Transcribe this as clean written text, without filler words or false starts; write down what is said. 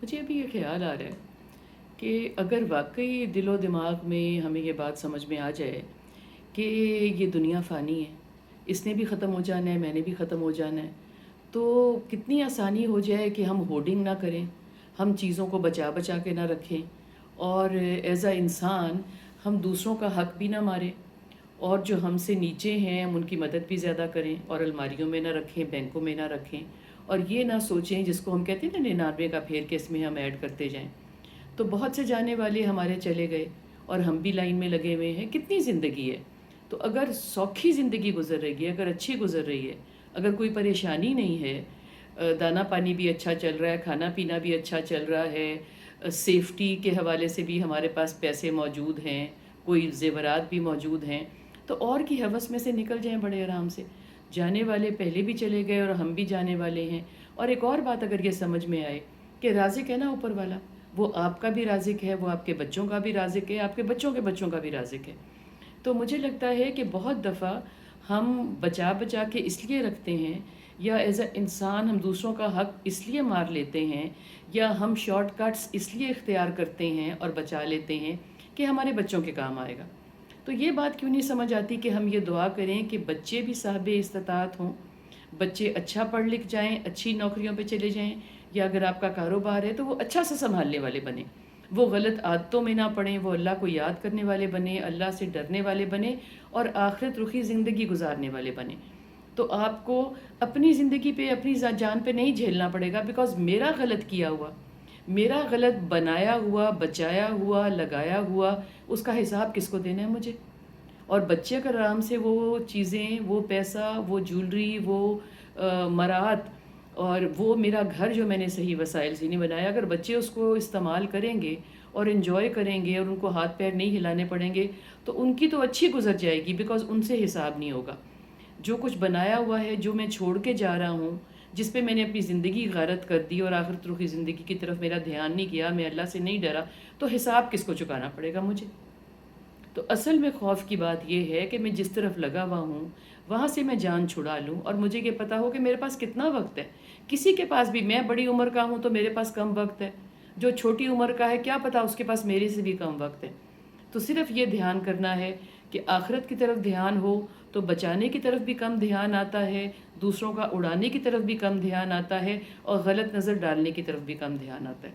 مجھے ابھی یہ خیال آ رہا ہے کہ اگر واقعی دل و دماغ میں ہمیں یہ بات سمجھ میں آ جائے کہ یہ دنیا فانی ہے، اس نے بھی ختم ہو جانا ہے، میں نے بھی ختم ہو جانا ہے، تو کتنی آسانی ہو جائے کہ ہم ہوڈنگ نہ کریں، ہم چیزوں کو بچا بچا کے نہ رکھیں، اور ایز اے انسان ہم دوسروں کا حق بھی نہ ماریں، اور جو ہم سے نیچے ہیں ہم ان کی مدد بھی زیادہ کریں، اور الماریوں میں نہ رکھیں، بینکوں میں نہ رکھیں، اور یہ نہ سوچیں جس کو ہم کہتے ہیں نا 99 کا پھیر کے اس میں ہم ایڈ کرتے جائیں۔ تو بہت سے جانے والے ہمارے چلے گئے اور ہم بھی لائن میں لگے ہوئے ہیں، کتنی زندگی ہے۔ تو اگر سوکھی زندگی گزر رہی ہے، اگر اچھی گزر رہی ہے، اگر کوئی پریشانی نہیں ہے، دانا پانی بھی اچھا چل رہا ہے، کھانا پینا بھی اچھا چل رہا ہے، سیفٹی کے حوالے سے بھی ہمارے پاس پیسے موجود ہیں، کوئی زیورات بھی موجود ہیں، تو اور کی ہوس میں سے نکل جائیں بڑے آرام سے۔ جانے والے پہلے بھی چلے گئے اور ہم بھی جانے والے ہیں۔ اور ایک اور بات اگر یہ سمجھ میں آئے کہ رازق ہے نا اوپر والا، وہ آپ کا بھی رازق ہے، وہ آپ کے بچوں کا بھی رازق ہے، آپ کے بچوں کے بچوں کا بھی رازق ہے۔ تو مجھے لگتا ہے کہ بہت دفعہ ہم بچا بچا کے اس لیے رکھتے ہیں، یا ایز اے انسان ہم دوسروں کا حق اس لیے مار لیتے ہیں، یا ہم شارٹ کٹس اس لیے اختیار کرتے ہیں اور بچا لیتے ہیں کہ ہمارے بچوں کے کام آئے گا۔ تو یہ بات کیوں نہیں سمجھ آتی کہ ہم یہ دعا کریں کہ بچے بھی صاحب استطاعت ہوں، بچے اچھا پڑھ لکھ جائیں، اچھی نوکریوں پہ چلے جائیں، یا اگر آپ کا کاروبار ہے تو وہ اچھا سے سنبھالنے والے بنیں، وہ غلط عادتوں میں نہ پڑیں، وہ اللہ کو یاد کرنے والے بنیں، اللہ سے ڈرنے والے بنیں، اور آخرت رخی زندگی گزارنے والے بنیں۔ تو آپ کو اپنی زندگی پہ، اپنی جان پہ نہیں جھیلنا پڑے گا، بیکاز میرا غلط کیا ہوا، میرا غلط بنایا ہوا، بچایا ہوا، لگایا ہوا، اس کا حساب کس کو دینا ہے مجھے؟ اور بچے اگر آرام سے وہ چیزیں، وہ پیسہ، وہ جولری، وہ مرات، اور وہ میرا گھر جو میں نے صحیح وسائل سے نہیں بنایا، اگر بچے اس کو استعمال کریں گے اور انجوائے کریں گے اور ان کو ہاتھ پیر نہیں ہلانے پڑیں گے، تو ان کی تو اچھی گزر جائے گی، بیکاز ان سے حساب نہیں ہوگا۔ جو کچھ بنایا ہوا ہے، جو میں چھوڑ کے جا رہا ہوں، جس پہ میں نے اپنی زندگی غارت کر دی اور آخرت رخی زندگی کی طرف میرا دھیان نہیں کیا، میں اللہ سے نہیں ڈرا، تو حساب کس کو چکانا پڑے گا مجھے؟ تو اصل میں خوف کی بات یہ ہے کہ میں جس طرف لگا ہوا ہوں وہاں سے میں جان چھڑا لوں، اور مجھے یہ پتہ ہو کہ میرے پاس کتنا وقت ہے۔ کسی کے پاس بھی، میں بڑی عمر کا ہوں تو میرے پاس کم وقت ہے، جو چھوٹی عمر کا ہے کیا پتہ اس کے پاس میرے سے بھی کم وقت ہے۔ تو صرف یہ دھیان کرنا ہے کہ آخرت کی طرف دھیان ہو تو بچانے کی طرف بھی کم دھیان آتا ہے، دوسروں کا اڑانے کی طرف بھی کم دھیان آتا ہے، اور غلط نظر ڈالنے کی طرف بھی کم دھیان آتا ہے۔